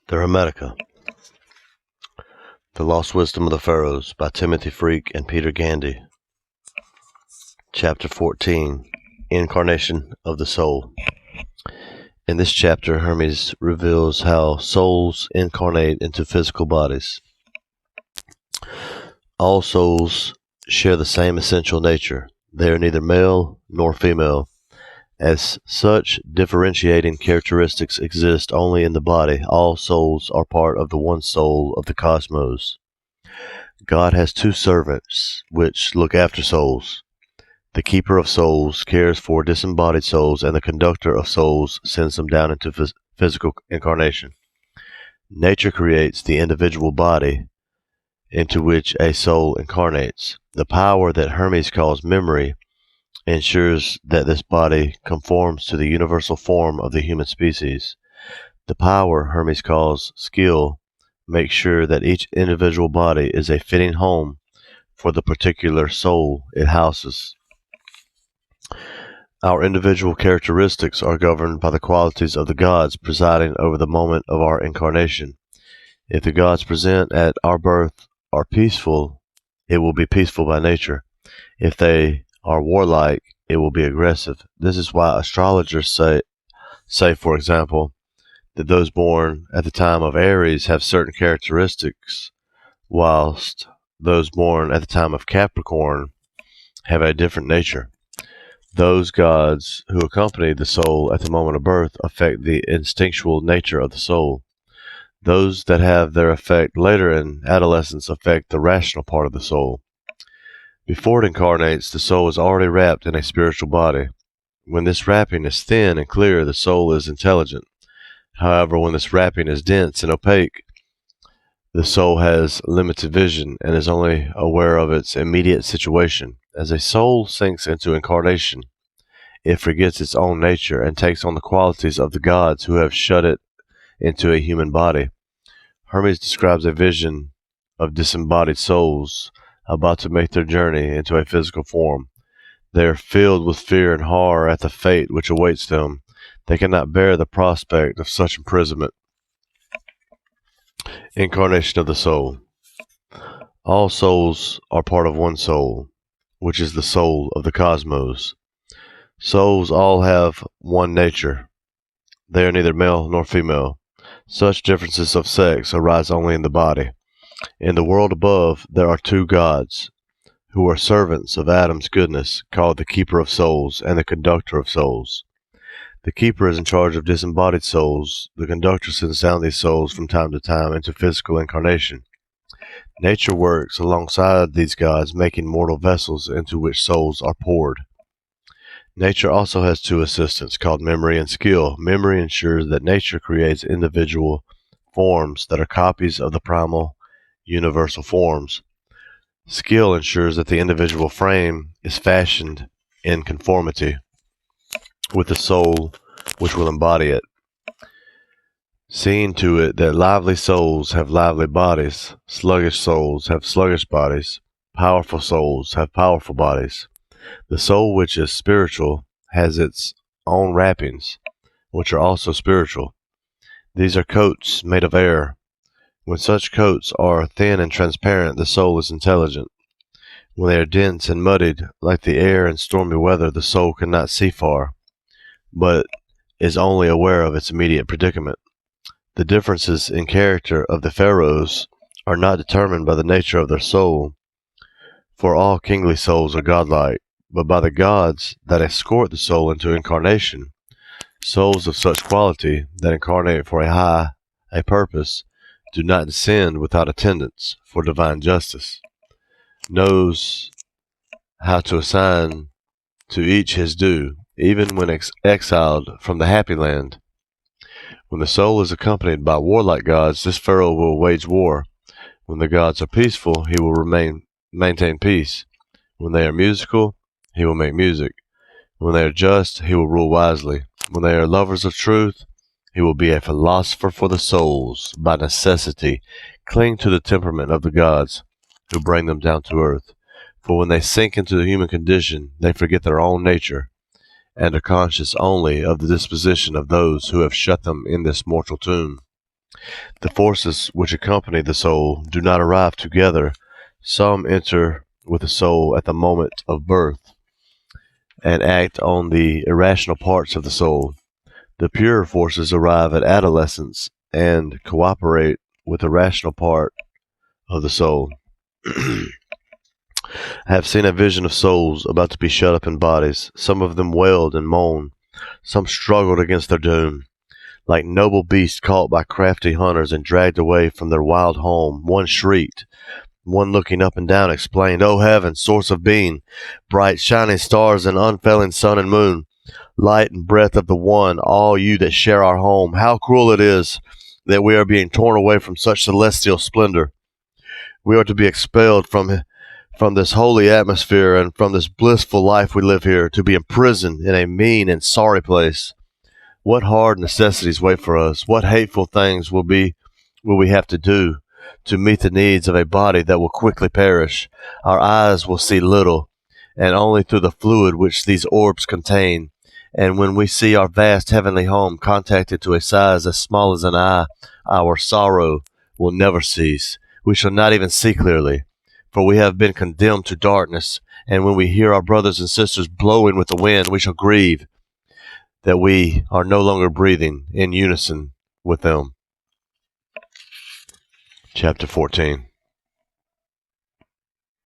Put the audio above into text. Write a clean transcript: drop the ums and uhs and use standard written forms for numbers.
The Hermetica, The Lost Wisdom of the Pharaohs by Timothy Freke and Peter Gandy. Chapter 14, Incarnation of the Soul. In this chapter, Hermes reveals how souls incarnate into physical bodies. All souls share the same essential nature. They are neither male nor female. As such, differentiating characteristics exist only in the body. All souls are part of the one soul of the cosmos. God has two servants which look after souls. The keeper of souls cares for disembodied souls, and the conductor of souls sends them down into physical incarnation. Nature creates the individual body into which a soul incarnates. The power that Hermes calls memory ensures that this body conforms to the universal form of the human species. The power Hermes calls skill makes sure that each individual body is a fitting home for the particular soul it houses. Our individual characteristics are governed by the qualities of the gods presiding over the moment of our incarnation. If the gods present at our birth are peaceful, it will be peaceful by nature. If they are warlike, it will be aggressive. This is why astrologers say, for example, that those born at the time of Aries have certain characteristics, whilst those born at the time of Capricorn have a different nature. Those gods who accompany the soul at the moment of birth affect the instinctual nature of the soul. Those that have their effect later in adolescence affect the rational part of the soul. Before it incarnates, the soul is already wrapped in a spiritual body. When this wrapping is thin and clear, the soul is intelligent. However, when this wrapping is dense and opaque, the soul has limited vision and is only aware of its immediate situation. As a soul sinks into incarnation, it forgets its own nature and takes on the qualities of the gods who have shut it into a human body. Hermes describes a vision of disembodied souls about to make their journey into a physical form. They are filled with fear and horror at the fate which awaits them. They cannot bear the prospect of such imprisonment. Incarnation of the soul. All souls are part of one soul, which is the soul of the cosmos. Souls all have one nature. They are neither male nor female. Such differences of sex arise only in the body. In the world above, there are two gods, who are servants of Adam's goodness, called the keeper of souls and the conductor of souls. The keeper is in charge of disembodied souls. The conductor sends down these souls from time to time into physical incarnation. Nature works alongside these gods, making mortal vessels into which souls are poured. Nature also has two assistants called memory and skill. Memory ensures that nature creates individual forms that are copies of the primal universal forms. Skill ensures that the individual frame is fashioned in conformity with the soul which will embody it, seeing to it that lively souls have lively bodies, sluggish souls have sluggish bodies, powerful souls have powerful bodies. The soul which is spiritual has its own wrappings, which are also spiritual. These are coats made of air. When such coats are thin and transparent, the soul is intelligent. When they are dense and muddied, like the air in stormy weather, the soul cannot see far, but is only aware of its immediate predicament. The differences in character of the Pharaohs are not determined by the nature of their soul, for all kingly souls are godlike, but by the gods that escort the soul into incarnation. Souls of such quality that incarnate for a purpose do not descend without attendance, for divine justice knows how to assign to each his due, even when exiled from the happy land. When the soul is accompanied by warlike gods, this pharaoh will wage war. When the gods are peaceful, he will maintain peace. When they are musical, he will make music. When they are just, he will rule wisely. When they are lovers of truth, he will be a philosopher for the souls. By necessity, cling to the temperament of the gods who bring them down to earth. For when they sink into the human condition, they forget their own nature, and are conscious only of the disposition of those who have shut them in this mortal tomb. The forces which accompany the soul do not arrive together. Some enter with the soul at the moment of birth and act on the irrational parts of the soul. The purer forces arrive at adolescence and cooperate with the rational part of the soul. I have seen a vision of souls about to be shut up in bodies. Some of them wailed and moaned. Some struggled against their doom. Like noble beasts caught by crafty hunters and dragged away from their wild home, one shrieked. One looking up and down explained, "O heaven, source of being, bright shining stars and unfailing sun and moon, light and breath of the one, all you that share our home, how cruel it is that we are being torn away from such celestial splendor. We are to be expelled from this holy atmosphere and from this blissful life we live here, to be imprisoned in a mean and sorry place. What hard necessities wait for us? What hateful things will we have to do to meet the needs of a body that will quickly perish? Our eyes will see little, and only through the fluid which these orbs contain. And when we see our vast heavenly home contacted to a size as small as an eye, our sorrow will never cease. We shall not even see clearly, for we have been condemned to darkness. And when we hear our brothers and sisters blowing with the wind, we shall grieve that we are no longer breathing in unison with them." Chapter 14.